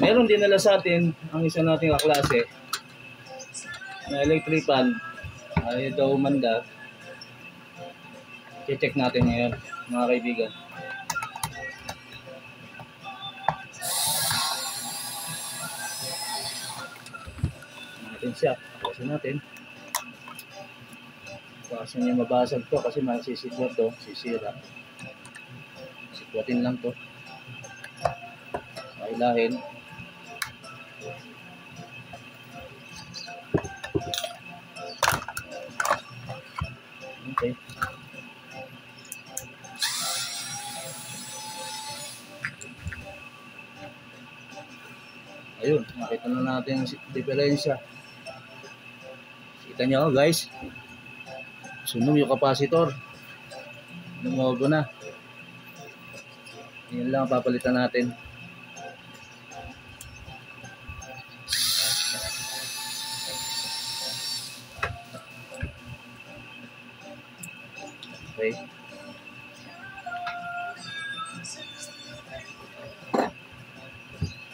Meron din nila sa atin ang isa nating kaklase na electric fan. Ay daw umanda. I-check natin ngayon, mga kaibigan. Natin siya. Kasi natin. Kasi niya mabasag to kasi masisidwat to, sisira. Sikwatin lang to. Kailahin. Okay. Ayun, nakita na natin ang diferensya. Kita nyo guys, sunog yung capacitor. Lumobo na. Yan lang papalitan natin. Okay.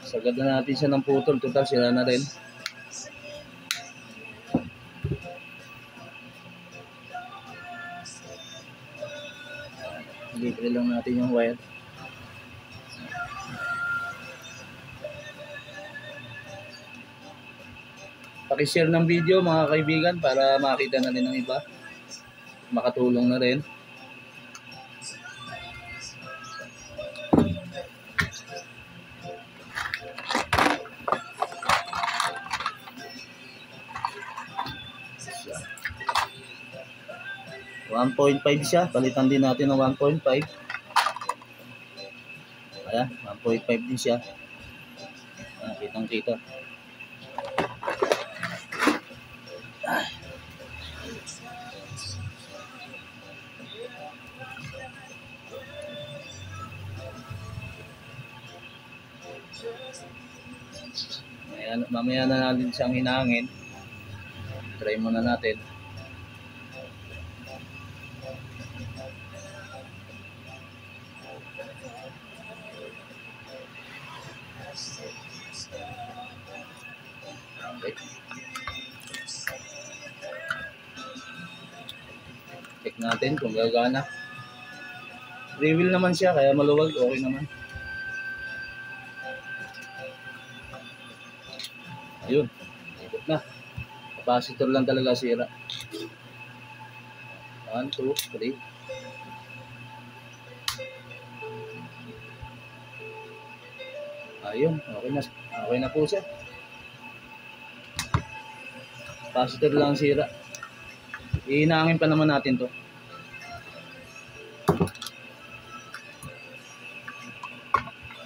Sagad na natin siya ng putol. Total sila na rin. Libre lang natin yung wire. Paki-share ng video mga kaibigan para makita na rin ng iba. Makatulong na rin. Siya. 1.5 siya. Palitan din natin ng 1.5. Ayan, 1.5 din siya. Ayan, kitang-kita. Mamaya na natin siyang hinangin. Try muna natin. Okay. Check natin kung gagana. Free wheel naman siya kaya maluwag, okay naman. Ayun, ikot na. Capacitor lang talaga sira. 1, 2, 3. Ayun, okay na po siya. Capacitor lang sira. Ihinangin pa naman natin to.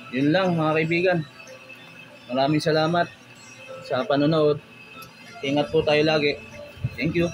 Yun lang mga kaibigan. Maraming salamat sa panonood. Ingat po tayo lagi. Thank you.